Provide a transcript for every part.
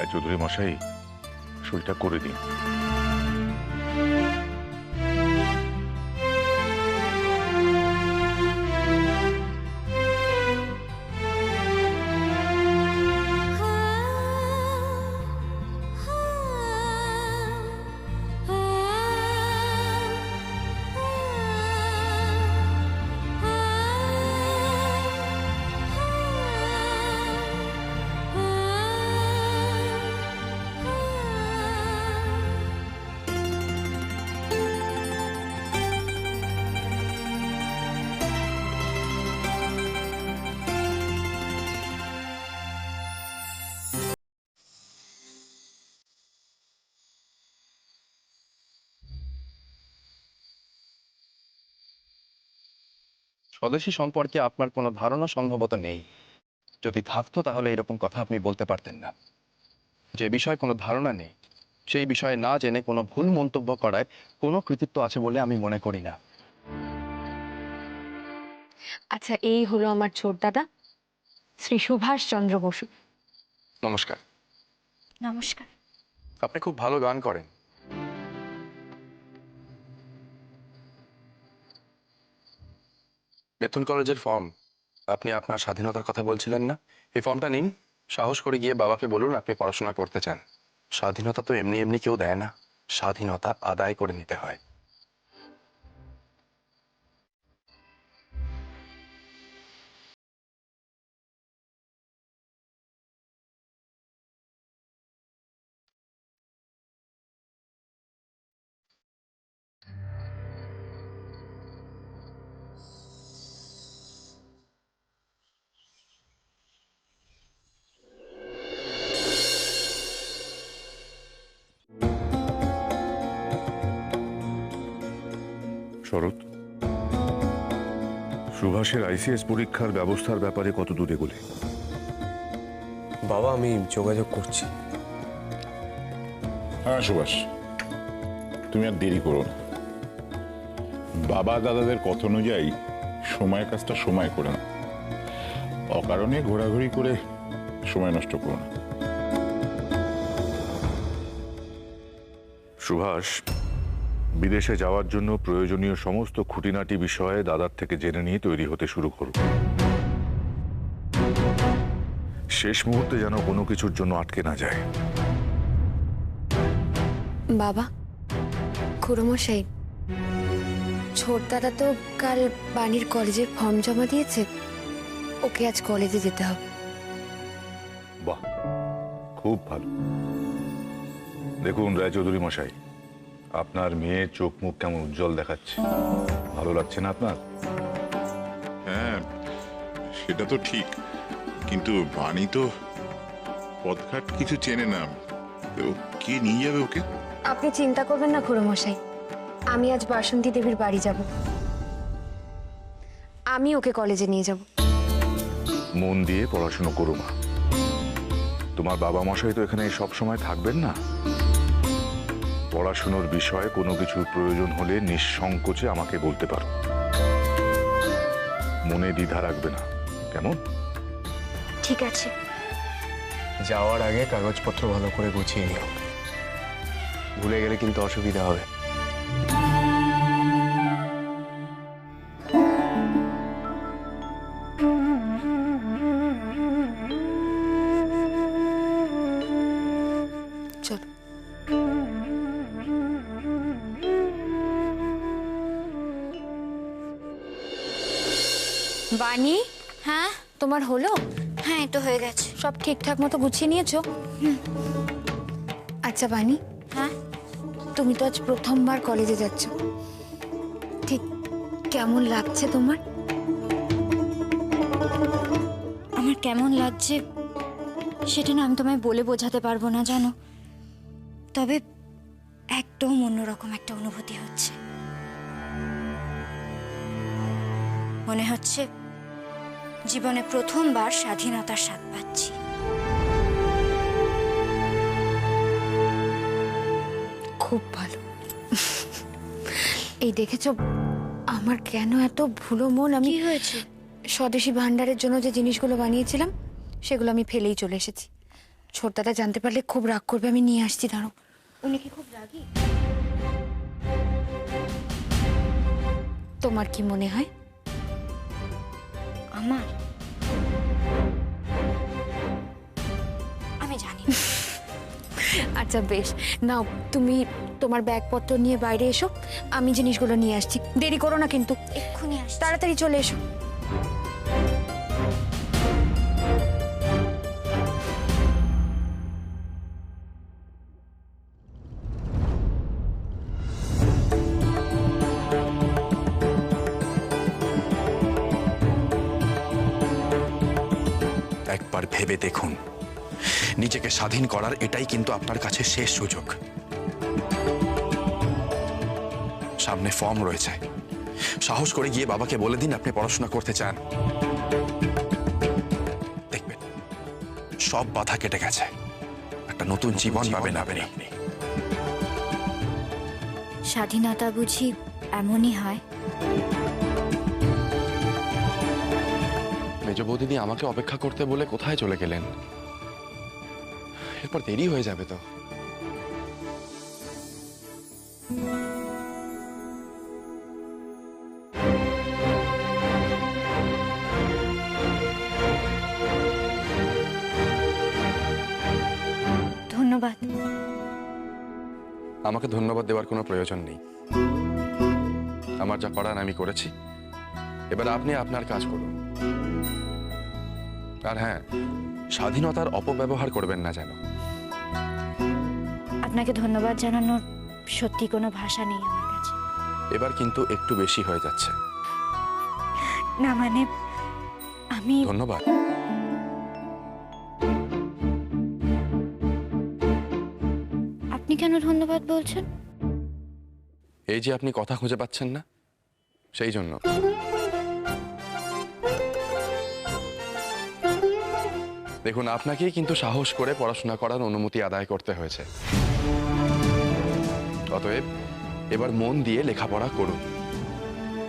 রায়চৌধুরী মশাই, সইটা করে দিন। স্বদেশী সম্পর্কে আপনার কোনো ধারণা সম্ভবত নেই। যদি থাকতো তাহলে এরকম কথা আপনি বলতে পারতেন না। যে বিষয়ে কোনো ধারণা নেই সেই বিষয়ে না জেনে কোনো ভুল মন্তব্য করায় কোনো কৃতিত্ব আছে বলে আমি মনে করি না। আচ্ছা, এই হলো আমার ছোট দাদা শ্রী সুভাষ চন্দ্র বসু। নমস্কার। নমস্কার। আপনি খুব ভালো গান করেন। বেথুন কলেজের ফর্ম, আপনি আপনার স্বাধীনতার কথা বলছিলেন না? এই ফর্মটা নিন, সাহস করে গিয়ে বাবাকে বলুন আপনি পড়াশোনা করতে চান। স্বাধীনতা তো এমনি এমনি কেউ দেয় না, স্বাধীনতা আদায় করে নিতে হয়। শরৎ, সুভাষের আইসিএস পরীক্ষার ব্যবস্থার ব্যাপারে কত দূর এগোলে? বাবা, আমি যোগাযোগ করছি। হ্যাঁ সুভাষ, তুমি আর দেরি করো না। বাবা দাদাদের কথা অনুযায়ী সময়ের কাজটা সময় করে না, অকারণে ঘোরাঘুরি করে সময় নষ্ট করো না। সুভাষ, বিদেশে যাওয়ার জন্য প্রয়োজনীয় সমস্ত খুঁটিনাটি বিষয়ে দাদার থেকে জেনে নিয়ে তৈরি হতে শুরু করো। শেষ মুহূর্তে যেন কোনো কিছুর জন্য আটকে না যায়। বাবা, খুড়োমশাই, ছোট দাদা তো কাল বাণীর কলেজের ফর্ম জমা দিয়েছে, ওকে আজ কলেজে যেতে হবে। বাহ, খুব ভালো। দেখুন রায়চৌধুরী মশাই, আপনার মেয়ের চোখ মুখ কেমন উজ্জ্বল দেখাচ্ছে, ভালো লাগছে না আপনার? হ্যাঁ, সেটা তো ঠিক, কিন্তু বাণী তো পথঘাট কিছু চেনে না, তো কে নিয়ে যাবে ওকে? আপনি চিন্তা করবেন না খুড়োমশাই, আমি আজ বাসন্তী দেবীর বাড়ি যাব, আমি ওকে কলেজে নিয়ে যাব। মন দিয়ে পড়াশুনো করো মা। তোমার বাবা মশাই তো এখানে সব সময় থাকবেন না। পড়াশুনোর বিষয়ে কোনো কিছুর প্রয়োজন হলে নিঃসংকোচে আমাকে বলতে পারো, মনে দ্বিধা রাখবে না, কেমন? ঠিক আছে। যাওয়ার আগে কাগজপত্র ভালো করে গুছিয়ে নিও, ভুলে গেলে কিন্তু অসুবিধা হবে। চলো। বাণী, হ্যাঁ তোমার হলো? হ্যাঁ, এই তো হয়ে গেছে। সব ঠিকঠাক মতো গুছিয়ে নিয়েছো? আচ্ছা বাণী, হ্যাঁ, তুমি তো আজ প্রথমবার কলেজে যাচ্ছ, ঠিক কেমন লাগছে তোমার? আমার কেমন লাগছে সেটা না আমি তোমায় বলে বোঝাতে পারবো না, জানো। তবে একদম অন্যরকম একটা অনুভূতি হচ্ছে। মনে হচ্ছে জীবনে প্রথমবার স্বাধীনতার স্বাদ পাচ্ছি। খুব ভালো। এই দেখেছো আমার কেন এত ভুলো মন? আমি কি হয়েছে? স্বদেশী ভান্ডারের জন্য যে জিনিসগুলো বানিয়েছিলাম সেগুলো আমি ফেলেই চলে এসেছি। ছোটদাদা জানতে পারলে খুব রাগ করবে, আমি নিয়ে আসছি, দাঁড়ো। উনি কি খুব রাগী? তোমার কি মনে হয়? আমার? আমি জানি না। আচ্ছা বেশ, নাও তুমি তোমার ব্যাগপত্র নিয়ে বাইরে এসো, আমি জিনিসগুলো নিয়ে আসছি। দেরি করো না কিন্তু, এক্ষুনি আসছি। তাড়াতাড়ি চলে এসো। একবার ভেবে দেখুন, নিজেকে স্বাধীন করার এটাই কিন্তু আপনার কাছে শেষ সুযোগ। সামনে ফর্ম রয়েছে, সাহস করে গিয়ে বাবাকে বলে দিন আপনি পড়াশোনা করতে চান। দেখবেন সব বাধা কেটে গেছে, একটা নতুন জীবন পাবেন আপনি। স্বাধীনতা বুঝি এমনই হয়? মেজ বৌদিদি আমাকে অপেক্ষা করতে বলে কোথায় চলে গেলেন? এরপর দেরি হয়ে যাবে তো। ধন্যবাদ। আমাকে ধন্যবাদ দেওয়ার কোনো প্রয়োজন নেই। আমার যা করার আমি করেছি, এবার আপনি আপনার কাজ করুন। আর হ্যাঁ, স্বাধীনতার অপব্যবহার করবেন না যেন। আপনাকে ধন্যবাদ জানানোর সত্যি কোনো ভাষা নেই আমার কাছে। এবার কিন্তু একটু বেশি হয়ে যাচ্ছে। না মানে আমি ধন্যবাদ। আপনি কেন ধন্যবাদ বলছেন? এই যে আপনি কথা খুঁজে পাচ্ছেন না, সেই জন্য। দেখুন, আপনাকেই কিন্তু সাহস করে পড়াশোনা করার অনুমতি আদায় করতে হয়েছে। অতএব এবার মন দিয়ে লেখাপড়া করুন।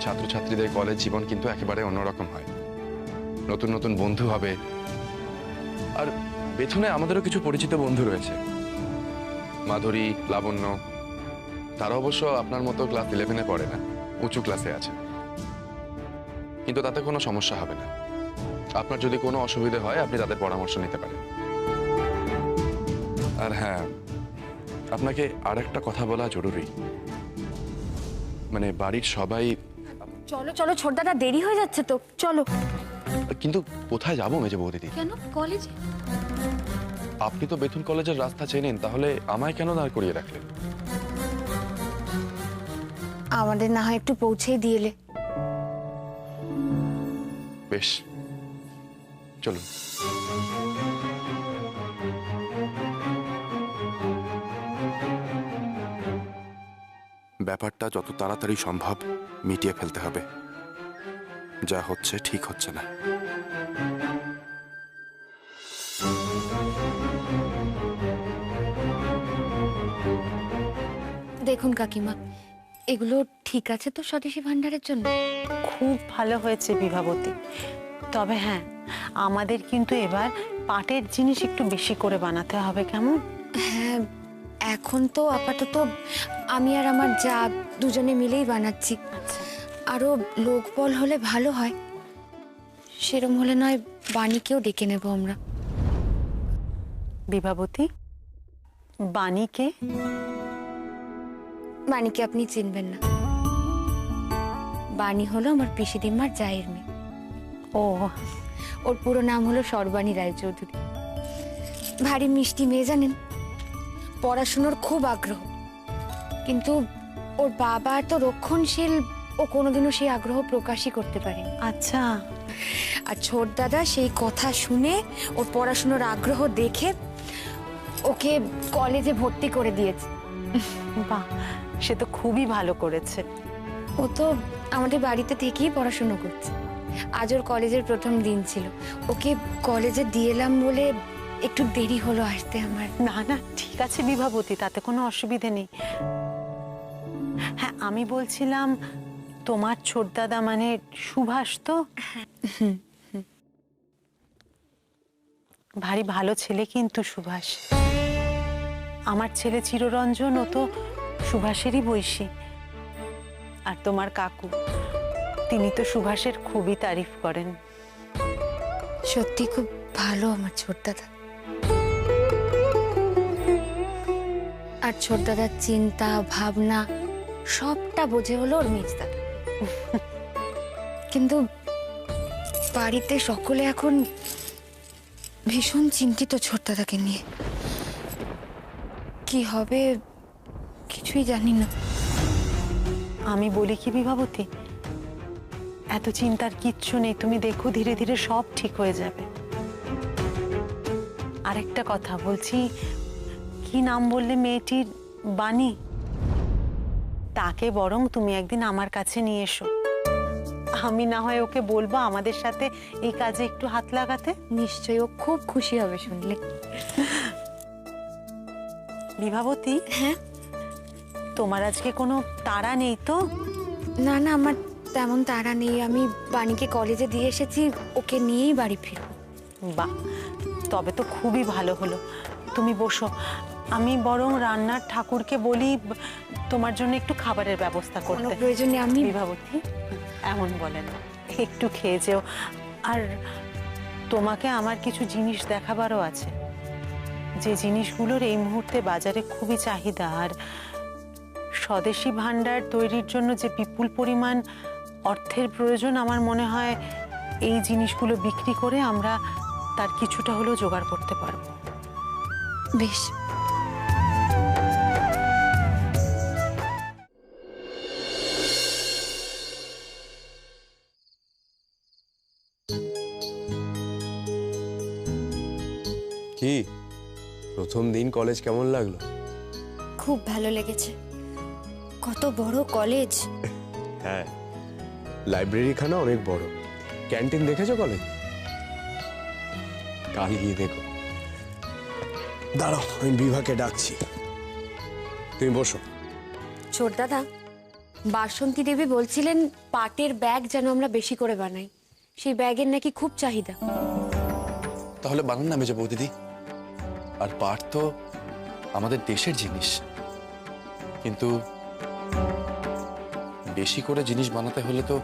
ছাত্রছাত্রীদের কলেজ জীবন কিন্তু একেবারে অন্যরকম হয়। নতুন নতুন বন্ধু হবে। আর বেথুনে আমাদেরও কিছু পরিচিত বন্ধু রয়েছে, মাধুরী, লাবণ্য। তারা অবশ্য আপনার মতো ক্লাস 11-এ পড়ে না, উঁচু ক্লাসে আছে। কিন্তু তাতে কোনো সমস্যা হবে না। আপনার যদি কোনো অসুবিধা হয় আপনি তাদের পরামর্শ নিতে পারেন। আর হ্যাঁ, আপনাকে আর একটা কথা বলা জরুরি। মানে বাড়ির সবাই। চলো চলো ছোটদাদা, দেরি হয়ে যাচ্ছে তো, চলো। কিন্তু কোথায় যাবো মেজে বৌদিদি? কেন? কলেজে। আপনি তো বেথুন কলেজের রাস্তা চেনেন, তাহলে আমায় কেন দাঁড় করিয়ে রাখলেন? আমাদের না হয় একটু পৌঁছেই দিয়েলে। বেশ, চলুন। ব্যাপারটা যত তাড়াতাড়ি সম্ভব মিটিয়ে ফেলতে হবে। যা হচ্ছে ঠিক হচ্ছে না। দেখুন কাকিমা, এগুলো ঠিক আছে তো স্বদেশী ভান্ডারের জন্য? খুব ভালো হয়েছে বিভাবতী। তবে হ্যাঁ, আমাদের কিন্তু এবার পাটের জিনিস একটু বেশি করে বানাতে হবে, কেমন? হ্যাঁ, এখন তো আপাতত আমি আর আমার যা দুজনে মিলেই বানাচ্ছি। আরো লোকবল হলে ভালো হয়। সেরম হলে নয় বাণীকেও ডেকে নেব আমরা। বিভাবতী, বাণীকে? বাণীকে আপনি চিনবেন না। বাণী হলো আমার পিসিদিম্মার জায়ের মেয়ে। ও, ওর পুরো নাম হলো সর্বাণী রায়চৌধুরী। ভারী মিষ্টি মেয়ে জানেন, পড়াশুনোর খুব আগ্রহ। কিন্তু ওর বাবা তো রক্ষণশীল, ও কোনোদিনও সেই আগ্রহ প্রকাশই করতে পারেনি। আচ্ছা। আর ছোট দাদা সেই কথা শুনে, ওর পড়াশুনোর আগ্রহ দেখে ওকে কলেজে ভর্তি করে দিয়েছে। বাহ, সে তো খুবই ভালো করেছে। ও তো আমাদের বাড়িতে থেকেই পড়াশুনো করছে। আজ ওর কলেজের প্রথম দিন ছিল। ওকে কলেজে দিয়ে এলাম বলে একটু দেরি হলো আসতে আমার। না না, ঠিক আছে বিভাবতী, তাতে কোনো অসুবিধে নেই। হ্যাঁ, আমি বলছিলাম তোমার ছোটদাদা মানে সুভাষ তো? ভারী ভালো ছেলে কিন্তু সুভাষ। আমার ছেলে চিররঞ্জন, ও তো সুভাষেরই বয়সী। আর তোমার কাকু, তিনি তো সুভাষের খুবই তারিফ করেন। সত্যি খুব ভালো আমার ছোট দাদা। আর ছোট দাদার চিন্তা ভাবনা সবটা বোঝে হলো ওর মেজ দাদা। কিন্তু বাড়িতে সকলে এখন ভীষণ চিন্তিত ছোট দাদাকে নিয়ে। কি হবে কিছুই জানি না। আমি বলি কি বিভাবতী, এত চিন্তার কিচ্ছু নেই, তুমি দেখো ধীরে ধীরে সব ঠিক হয়ে যাবে। আরেকটা কথা বলছি, কি নাম বললে মেয়েটির? বাণী। তাকে বরং তুমি একদিন আমার কাছে নিয়ে এসো। আমি না হয় ওকে বলবো আমাদের সাথে এই কাজে একটু হাত লাগাতে। নিশ্চয়ই ও খুব খুশি হবে শুনলে। বিভাবতী, হ্যাঁ, তোমার আজকে কোনো তাড়া নেই তো? না না, আমার তেমন তাড়া নেই। আমি বাণীকে কলেজে দিয়ে এসেছি, ওকে নিয়েই বাড়ি ফিরবো। বাহ, তবে তো খুবই ভালো হলো। তুমি বসো, আমি বরং রান্নার ঠাকুরকে বলি তোমার জন্য একটু খাবারের ব্যবস্থা কোনো করতে। প্রয়োজনে আমি বিভাবতী, এমন বলেন না, একটু খেয়ে যেও। আর তোমাকে আমার কিছু জিনিস দেখাবারও আছে, যে জিনিসগুলোর এই মুহূর্তে বাজারে খুবই চাহিদা। আর স্বদেশি ভাণ্ডার তৈরির জন্য যে বিপুল পরিমাণ অর্থের প্রয়োজন, আমার মনে হয় এই জিনিসগুলো বিক্রি করে আমরা তার কিছুটা হলেও জোগাড় করতে পারবো। বেশ। কি প্রথম দিন কলেজ কেমন লাগলো? খুব ভালো লেগেছে। কত বড় কলেজ! হ্যাঁ, লাইব্রেরিখানা অনেক বড়। ক্যান্টিন দেখেছো কলেজ? কাল গিয়ে দেখো। দাঁড়াও, আমি বিভাকে ডাকছি, তুমি বসো। ছোট দাদা, বাসন্তী দেবী বলছিলেন পাটের ব্যাগ যেন আমরা বেশি করে বানাই। সেই ব্যাগের নাকি খুব চাহিদা। তাহলে বানান না মেজো বৌদিদি। আর পাট তো আমাদের দেশের জিনিস, কিন্তু বেশি করে জিনিস বানাতে হলে তো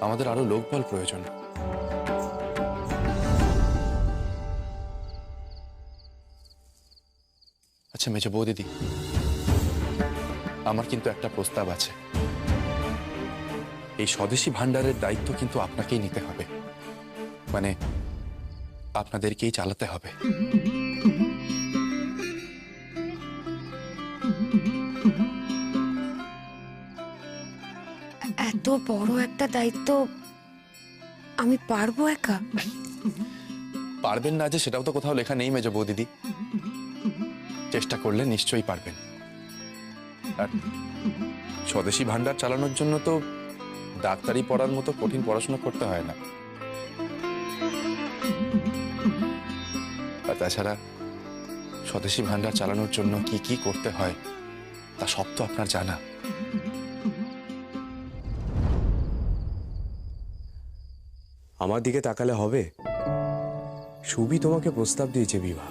আমাদের আরো লোকবল প্রয়োজন। আচ্ছা মেজো বৌদিদি, আমার কিন্তু একটা প্রস্তাব আছে। এই স্বদেশি ভাণ্ডারের দায়িত্ব কিন্তু আপনাকেই নিতে হবে, মানে আপনাদেরকেই চালাতে হবে। এত বড় একটা দায়িত্ব আমি পারবো একা? পারবেন না যে সেটাও তো কোথাও লেখা নেই মেজো বৌদিদি। চেষ্টা করলে নিশ্চয়ই পারবেন। আর স্বদেশি ভাণ্ডার চালানোর জন্য তো ডাক্তারি পড়ার মতো কঠিন পড়াশোনা করতে হয় না। আর তাছাড়া স্বদেশি ভাণ্ডার চালানোর জন্য কি কি করতে হয় তা সব তো আপনার জানা। আমার দিকে তাকালে হবে? সুবি তোমাকে প্রস্তাব দিয়েছে বিভা,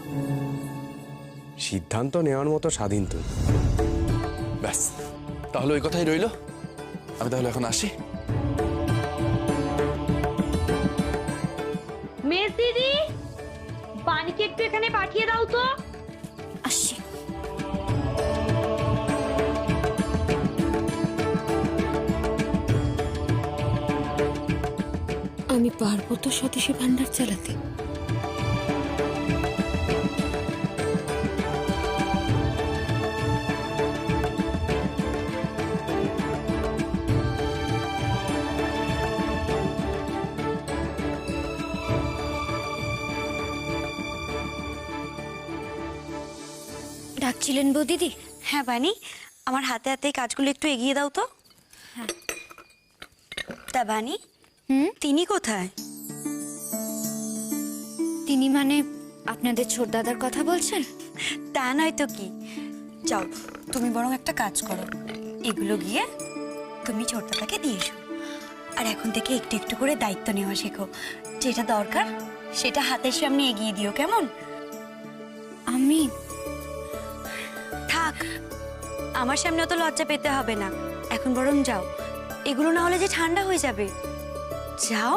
সিদ্ধান্ত নেওয়ার মতো স্বাধীন তুমি। ব্যাস, তাহলে ওই কথাই রইল। আমি তাহলে এখন আসি। মেস দিদি, বাণীকে একটু এখানে পাঠিয়ে দাও তো। আসছি। আমি পারবো তো স্বদেশি ভাণ্ডার চালাতে? ডাকছিলেন বৌদিদি? হ্যাঁ বাণী, আমার হাতে হাতে এই কাজগুলো একটু এগিয়ে দাও তো। হ্যাঁ। তা বাণী, তিনি কোথায়? তিনি মানে আপনাদের ছোট দাদার কথা বলছেন? তা নয় তো কি। যাও, তুমি বরং একটা কাজ করো, এগুলো গিয়ে তুমি ছোটটাকে দিয়ে এসো। আর এখন থেকে একটু একটু করে দায়িত্ব নেওয়া শেখো। যেটা দরকার সেটা হাতের সামনে এগিয়ে দিও, কেমন? আমি থাক, আমার সামনে অত লজ্জা পেতে হবে না। এখন বরং যাও, এগুলো না হলে যে ঠান্ডা হয়ে যাবে। যাও।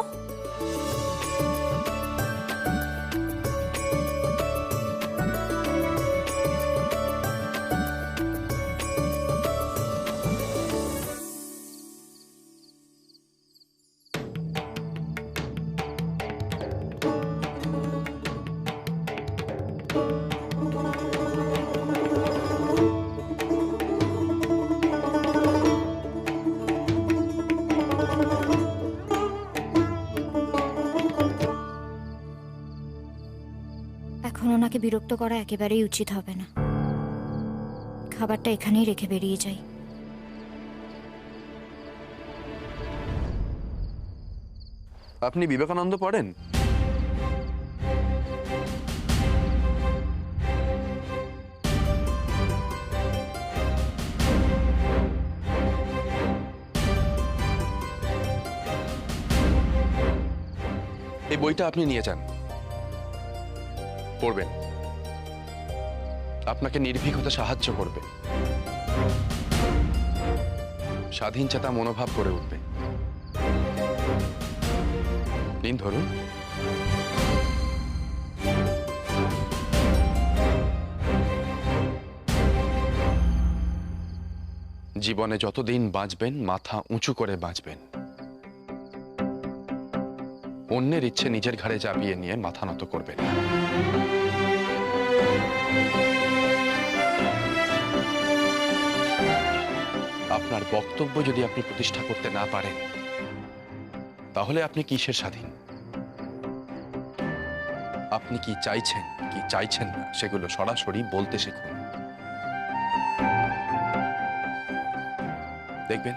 এখন ওনাকে বিরক্ত করা একেবারেই উচিত হবে না। খাবারটা এখানেই রেখে বেরিয়ে যাই। আপনি বিবেকানন্দ পড়েন? এই বইটা আপনি নিয়ে যান, পড়বেন। আপনাকে নির্ভীক হতে সাহায্য করবে, স্বাধীন চেতা মনোভাব গড়ে উঠবে। নিন, ধরুন। জীবনে যতদিন বাঁচবেন মাথা উঁচু করে বাঁচবেন। অন্যের ইচ্ছে নিজের ঘাড়ে চাপিয়ে নিয়ে মাথা নত করবেন। আপনার বক্তব্য যদি আপনি প্রতিষ্ঠা করতে না পারেন, তাহলে আপনি কিসের স্বাধীন? আপনি কি চাইছেন কি চাইছেন না সেগুলো সরাসরি বলতে শিখুন। দেখবেন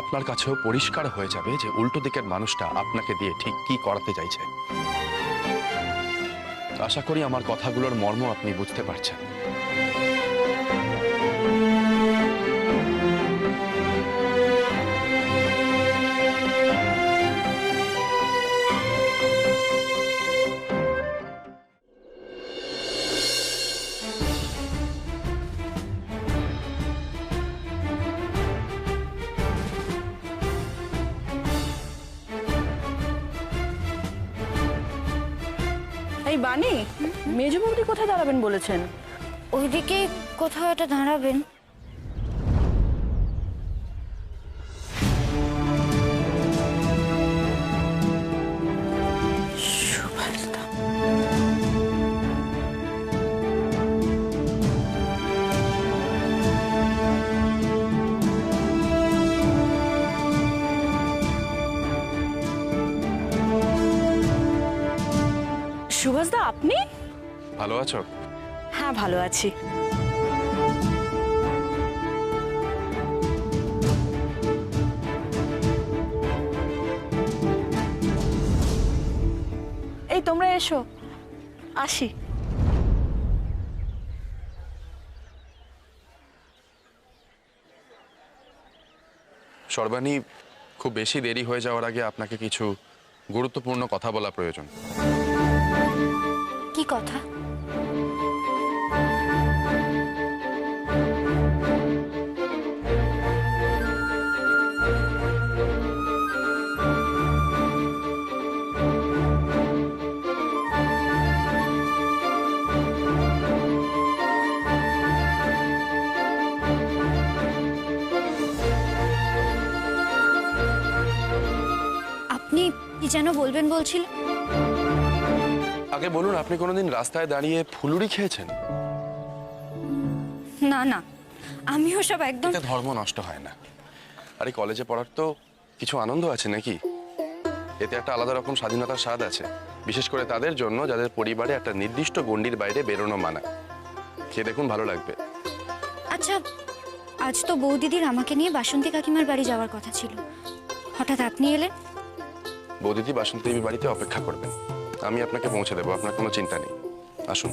আপনার কাছেও পরিষ্কার হয়ে যাবে যে উল্টো দিকের মানুষটা আপনাকে দিয়ে ঠিক কি করাতে চাইছে। আশা করি আমার কথাগুলোর মর্ম আপনি বুঝতে পারছেন। এই বানি, মেজো বৌদি কোথায় দাঁড়াবেন বলেছেন? ওইদিকে কোথাও একটা দাঁড়াবেন। সুভাষদা, আপনি? ভালো আছো? হ্যাঁ, ভালো আছি। এই তোমরা এসো, আসি। সর্বাণী, খুব বেশি দেরি হয়ে যাওয়ার আগে আপনাকে কিছু গুরুত্বপূর্ণ কথা বলা প্রয়োজন। কি কথা? আপনি কি যেন বলবেন বলছিল? আগে বলুন, আপনি কোনোদিন রাস্তায় দাঁড়িয়ে ফুলুরি খেয়েছেন? না না, আমিও সব একদম। এতে ধর্ম নষ্ট হয় না। আর এই কলেজে পড়ার তো কিছু আনন্দ আছে নাকি? এতে একটা আলাদা রকম স্বাধীনতার স্বাদ আছে, বিশেষ করে তাদের জন্য যাদের পরিবারে একটা নির্দিষ্ট গণ্ডির বাইরে বেরোনো মানা। খেয়ে দেখুন, ভালো লাগবে। আচ্ছা, আজ তো বৌদিদির আমাকে নিয়ে বাসন্তী কাকিমার বাড়ি যাওয়ার কথা ছিল, হঠাৎ আপনি এলেন। বৌদিদি বাসন্তী দেবীর বাড়িতে অপেক্ষা করবেন, আমি আপনাকে পৌঁছে দেবো, আপনার কোনো চিন্তা নেই। আসুন।